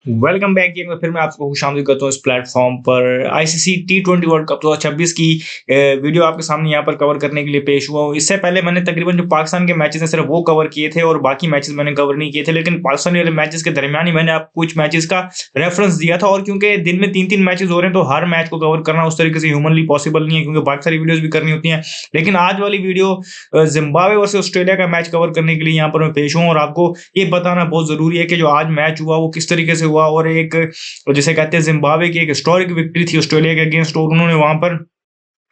Welcome back. एक बार फिर मैं आपको खुशामदीद करता हूँ इस प्लेटफॉर्म पर। आईसीसी टी20 वर्ल्ड कप 2026 की वीडियो आपके सामने यहाँ पर कवर करने के लिए पेश हुआ हूँ। इससे पहले मैंने तकरीबन जो पाकिस्तान के मैचेस हैं सिर्फ वो कवर किए थे और बाकी मैचेस मैंने कवर नहीं किए थे, लेकिन पाकिस्तानी वाले मैचेस के दरमियान ही मैंने आपको कुछ मैचेस का रेफरेंस दिया था। और क्योंकि दिन में 3-3 मैचेस हो रहे हैं तो हर मैच को कवर करना उस तरीके से ह्यूमनली पॉसिबल नहीं है, क्योंकि बाकी सारी वीडियोज भी करनी होती हैं। लेकिन आज वाली वीडियो जिम्बाब्वे वर्सेस ऑस्ट्रेलिया का मैच कवर करने के लिए यहाँ पर मैं पेश हूँ और आपको ये बताना बहुत जरूरी है कि जो आज मैच हुआ वो किस तरीके से हुआ। और एक जिसे कहते हैं जिम्बाब्वे की एक हिस्टोरिक विक्ट्री थी ऑस्ट्रेलिया के अगेंस्ट, और उन्होंने वहां पर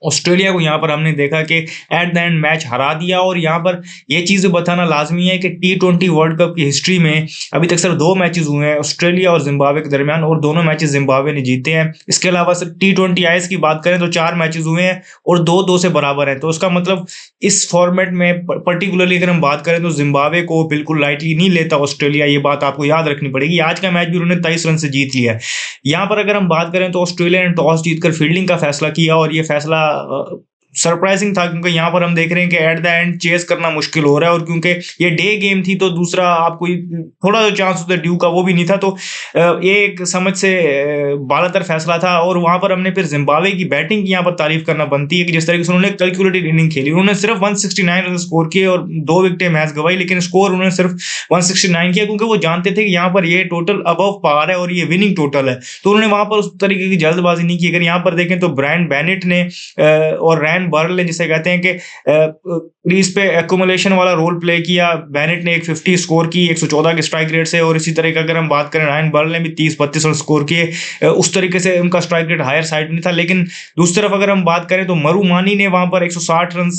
ऑस्ट्रेलिया को यहाँ पर हमने देखा कि एट द एंड मैच हरा दिया। और यहाँ पर ये चीज़ बताना लाजमी है कि टी20 वर्ल्ड कप की हिस्ट्री में अभी तक सिर्फ 2 मैचेस हुए हैं ऑस्ट्रेलिया और जिम्बाब्वे के दरमियान, और दोनों मैचेस जिम्बाब्वे ने जीते हैं। इसके अलावा सिर्फ टी20 आईएस की बात करें तो 4 मैचेस हुए हैं और 2-2 से बराबर है। तो उसका मतलब इस फॉर्मेट में पर्टिकुलरली अगर हम बात करें तो जिम्बाब्वे को बिल्कुल लाइटली नहीं लेता ऑस्ट्रेलिया, ये बात आपको याद रखनी पड़ेगी। आज का मैच भी उन्होंने 23 रन से जीत लिया है। यहाँ पर अगर हम बात करें तो ऑस्ट्रेलिया ने टॉस जीतकर फील्डिंग का फैसला किया और ये फैसला सरप्राइजिंग था, क्योंकि यहाँ पर हम देख रहे हैं कि एट द एंड चेस करना मुश्किल हो रहा है। और क्योंकि ये डे गेम थी तो दूसरा आपको थोड़ा जो चांस होता है ड्यू का वो भी नहीं था, तो ये एक समझ से बालातर फैसला था। और वहां पर हमने फिर जिम्बाब्वे की बैटिंग की यहाँ पर तारीफ करना बनती है कि जिस तरीके से उन्होंने कैलकुलेटेड इनिंग खेली। उन्होंने सिर्फ 169 रन स्कोर किए और 2 विकेटें मैच गवाई, लेकिन स्कोर उन्होंने सिर्फ 169 किया क्योंकि वो जानते थे कि यहाँ पर ये टोटल अबव पार है और ये विनिंग टोटल है। तो उन्होंने वहां पर उस तरीके की जल्दबाजी नहीं की। अगर यहाँ पर देखें तो ब्रायन बेनेट ने और रैन बर्ले जिसे कहते हैं कि क्रीज पे एक्यूमुलेशन वाला रोल प्ले किया। बेनेट ने 150 स्कोर की 114 के स्ट्राइक रेट से, और इसी तरह का अगर हम बात करें रायन बर्ले ने भी 30-32 रन स्कोर किए। उस तरीके से उनका स्ट्राइक रेट हायर साइड नहीं था। लेकिन दूसरी तरफ अगर हम बात करें तो मरू मानी ने वहां पर 160 रन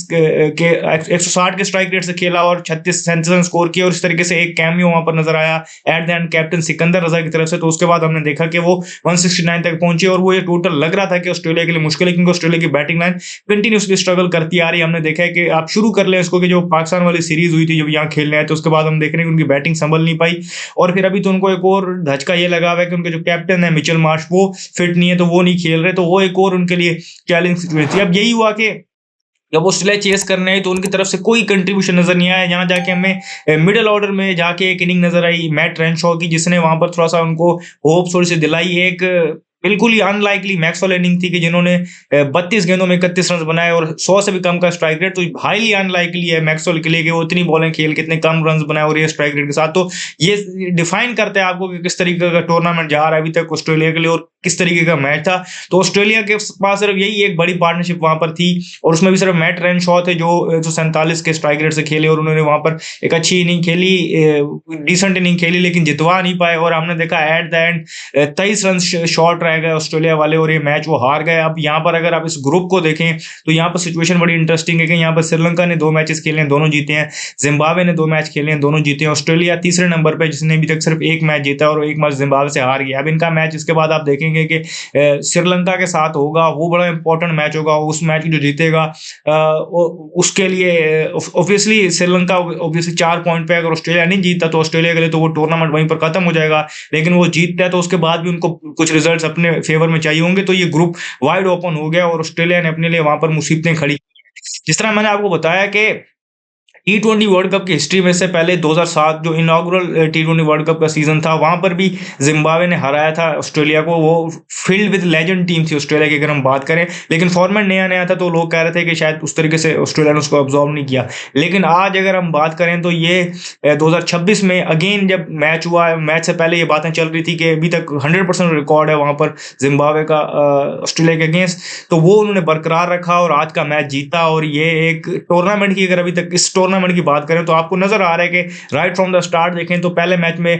के 160 के स्ट्राइक रेट से खेला और 36 रन स्कोर किए। और इस तरीके से एक कैमियो वहां पर नजर आया at the end captain Sikandar Raza की तरफ से। तो उसके बाद हमने देखा कि वो 169 तक पहुंचे और वो ये टोटल लग रहा था कि ऑस्ट्रेलिया के लिए मुश्किल है, क्योंकि ऑस्ट्रेलिया की बैटिंग लाइन कंटिन्यूसली स्ट्रगल करती आ रही है। हमने देखा है कि आप शुरू कर लें इसको कि जो पाकिस्तान वाली सीरीज हुई थी जब यहाँ खेलने आए तो उसके बाद हम देख रहे हैं कि उनकी बैटिंग संभल नहीं पाई। और फिर अभी तो उनको एक और धचका ये लगा हुआ है कि उनके जो कैप्टन है मिचेल मार्श वो फिट नहीं है, तो वो नहीं खेल रहे, तो वो एक और उनके लिए चैलेंज सिचुएशन थी। अब यही हुआ कि जब वो ऑस्ट्रेलिया चेस करने आई तो उनकी तरफ से कोई कंट्रीब्यूशन नजर नहीं आया। यहाँ जाके हमें मिडिल ऑर्डर में जाके एक इनिंग नजर आई मैट रेनशॉ की, जिसने वहां पर थोड़ा सा उनको होप थोड़ी सी दिलाई। एक बिल्कुल ही अनलाइकली मैक्सवेल इनिंग थी कि जिन्होंने 32 गेंदों में 31 रन बनाए और 100 से भी कम का स्ट्राइक रेट, तो हाईली अनलाइकली है मैक्सवेल के लिए कि वो इतनी बॉलें खेल के इतने कम रन बनाए और ये स्ट्राइक रेट के साथ। तो ये डिफाइन करता है आपको कि किस तरीके का टूर्नामेंट जा रहा है अभी तक ऑस्ट्रेलिया के लिए और किस तरीके का मैच था। तो ऑस्ट्रेलिया के पास सिर्फ यही एक बड़ी पार्टनरशिप वहां पर थी और उसमें भी सिर्फ मैट रेनशॉ थे जो 147 के स्ट्राइक रेट से खेले और उन्होंने वहां पर एक अच्छी इनिंग खेली, डिसेंट इनिंग खेली, लेकिन जितवा नहीं पाए। और हमने देखा eight the and 23 run short रह गए ऑस्ट्रेलिया वाले और ये मैच वो हार गए। अब यहाँ पर अगर आप इस ग्रुप को देखें तो यहाँ पर सिचुएशन बड़ी इंटरेस्टिंग है कि यहाँ पर श्रीलंका ने 2 मैचेस खेले हैं, दोनों जीते हैं। जिम्बाब्वे ने 2 मैच खेले हैं, दोनों जीते हैं। ऑस्ट्रेलिया तीसरे नंबर पर जिसने अभी तक सिर्फ 1 मैच जीता और 1 मैच जिम्बाब्वे से हार गया। अब इनका मैच इसके बाद आप देखेंगे कि श्रीलंका के साथ होगा, वो बड़ा इंपॉर्टेंट मैच होगा। उस मैच जो जीतेगा उसके लिए ऑब्वियसली श्रीलंका ऑब्वियसली 4 पॉइंट पे, अगर ऑस्ट्रेलिया नहीं जीता तो ऑस्ट्रेलिया के लिए तो वो टूर्नामेंट वहीं पर खत्म हो जाएगा। लेकिन वो जीतता है तो उसके बाद भी उनको कुछ रिजल्ट्स अपने फेवर में चाहिए होंगे। तो ये ग्रुप वाइड ओपन हो गया और ऑस्ट्रेलिया ने अपने लिए वहां पर मुसीबतें खड़ी की हैं। जिस तरह मैंने आपको बताया कि टी20 वर्ल्ड कप की हिस्ट्री में से पहले 2007 जो इनॉग्रल टी20 वर्ल्ड कप का सीजन था वहां पर भी जिम्बाब्वे ने हराया था ऑस्ट्रेलिया को। वो फील्ड विद लेजेंड टीम थी ऑस्ट्रेलिया की अगर हम बात करें, लेकिन फॉर्मेट नया नया था तो लोग कह रहे थे कि शायद उस तरीके से ऑस्ट्रेलिया ने उसको ऑब्जॉर्व नहीं किया। लेकिन आज अगर हम बात करें तो ये 2026 में अगेन जब मैच हुआ, मैच से पहले ये बातें चल रही थी कि अभी तक 100% रिकॉर्ड है वहां पर जिम्बाब्वे का ऑस्ट्रेलिया के अगेंस्ट, तो वो उन्होंने बरकरार रखा और आज का मैच जीता। और ये एक टूर्नामेंट की अगर अभी तक इस टूर्नामेंट की बात करें तो आपको नजर आ रहा है कि राइट फ्रॉम द स्टार्ट देखें तो पहले मैच में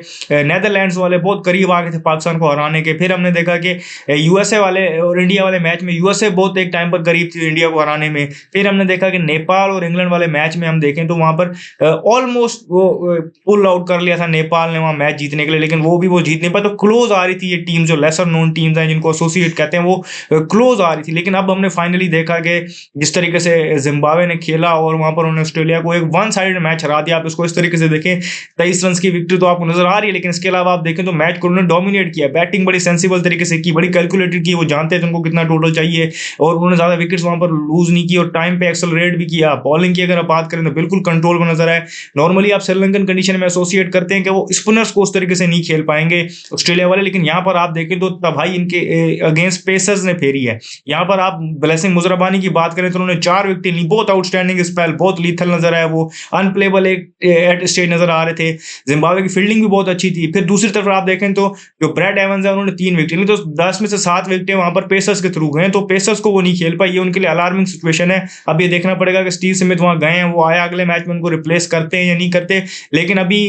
नेदरलैंड्स वाले बहुत करीब आ गए थे पाकिस्तान को हराने के। फिर हमने देखा कि यूएसए वाले और इंडिया वाले मैच में यूएसए बहुत एक टाइम पर करीब थी इंडिया को हराने में। फिर हमने देखा कि नेपाल और इंग्लैंड वाले मैच में हम देखें तो वहां पर ऑलमोस्ट वो पुल आउट कर लिया था नेपाल ने वहां मैच जीतने के लिए, लेकिन वो जीत नहीं पाए। तो क्लोज आ रही थी ये टीम, जो लेसर नोन टीम्स हैं जिनको एसोसिएट कहते हैं, वो क्लोज आ रही थी। लेकिन अब हमने फाइनली देखा कि जिस तरीके से जिम्बाब्वे ने खेला और वहां पर उन्होंने ऑस्ट्रेलिया को एक वन साइडेड मैच हरा दिया। आप इसको इस तरीके से देखें, 23 रन की विक्ट्री तो आपको नजर आ रही है, लेकिन इसके अलावा आप देखें तो मैच को उन्होंने डोमिनेट किया, बैटिंग बड़ी सेंसिबल तरीके से की, बड़ी कैलकुलेटेड की, वो जानते थे उनको कितना टोटल चाहिए और उन्होंने ज्यादा विकेट्स वहां पर लूज नहीं की और टाइम पे एक्सेलरेट भी किया। बॉलिंग की अगर आप बात करें तो बिल्कुल कंट्रोल में नजर आए। नॉर्मली आप श्रीलंकन कंडीशन में एसोसिएट करते हैं कि वो स्पिनर्स को उस तरीके से नहीं खेल पाएंगे ऑस्ट्रेलिया वाले, लेकिन यहाँ पर आप देखें तो तबाही इनके अगेंस्ट पेसर्स ने फेरी है। यहाँ पर आप ब्लेसिंग मुजरबानी की बात करें तो उन्होंने 4 विकेट ली, बहुत आउटस्टैंडिंग स्पेल, बहुत लीथल नजर आया, वो अनप्लेबल एट स्टेज नजर आ रहे थे। जिम्बाब्वे की फील्डिंग भी बहुत अच्छी थी। फिर दूसरी तरफ आप देखें तो जो ब्रैड एवंस है उन्होंने 3 विकेट ली, तो 10 में से 7 विकेटें वहां पर पेसर्स के थ्रू गए, तो पेसर्स को वो नहीं खेल पाई, ये उनके लिए अलार्मिंग सिचुएशन है। अब ये देखना पड़ेगा कि स्टीव स्मिथ वहां गए हैं, वो आया अगले मैच में उनको रिप्लेस करते हैं या नहीं करते, लेकिन अभी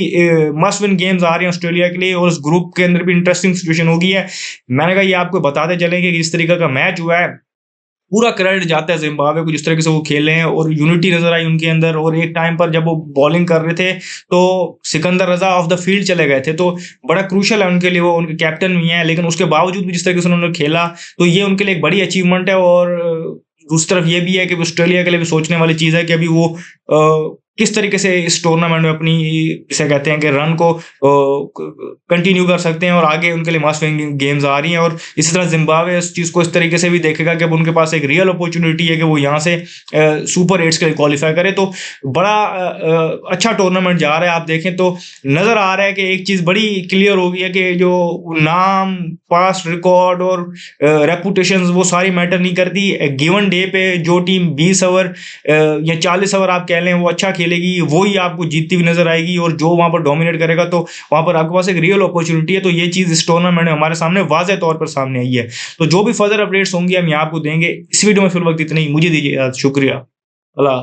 मस्ट विन गेम्स आ रहे हैं ऑस्ट्रेलिया के लिए और उस ग्रुप के अंदर भी इंटरेस्टिंग सिचुएशन होगी है। मैंने कहा ये आपको बताते चलेंगे कि इस तरीके का मैच हुआ है, पूरा क्रेडिट जाता है जिम्बाब्वे को जिस तरीके से वो खेले हैं और यूनिटी नजर आई उनके अंदर। और एक टाइम पर जब वो बॉलिंग कर रहे थे तो सिकंदर रजा ऑफ द फील्ड चले गए थे, तो बड़ा क्रूशल है उनके लिए, वो उनके कैप्टन भी हैं, लेकिन उसके बावजूद भी जिस तरीके से उन्होंने खेला तो ये उनके लिए एक बड़ी अचीवमेंट है। और दूसरी तरफ ये भी है कि ऑस्ट्रेलिया के लिए भी सोचने वाली चीज है कि अभी वो किस तरीके से इस टूर्नामेंट में अपनी जिसे कहते हैं कि रन को कंटिन्यू कर सकते हैं और आगे उनके लिए मस्ट विन गेम्स आ रही हैं। और इसी तरह जिम्बाब्वे इस चीज़ को इस तरीके से भी देखेगा कि अब उनके पास एक रियल अपॉर्चुनिटी है कि वो यहाँ से सुपर 8 के लिए क्वालिफाई करे, तो बड़ा अच्छा टूर्नामेंट जा रहा है। आप देखें तो नज़र आ रहा है कि एक चीज़ बड़ी क्लियर हो गई है कि जो नाम, पास्ट रिकॉर्ड और रेपुटेशन वो सारी मैटर नहीं करती। गिवन डे पे जो टीम 20 ओवर या 40 ओवर आप कह लें वो अच्छा खेलेगी, वही आपको जीतती हुई नजर आएगी और जो वहां पर डोमिनेट करेगा तो वहां पर आपके पास एक रियल अपॉर्चुनिटी है। तो ये चीज इस टूर्नामेंट में हमारे सामने वाज़ेह तौर पर सामने आई है। तो जो भी फर्दर अपडेट्स होंगी हम यहाँ आपको देंगे। इस वीडियो में फिर वक्त इतना ही, मुझे दीजिए शुक्रिया। अल्लाह।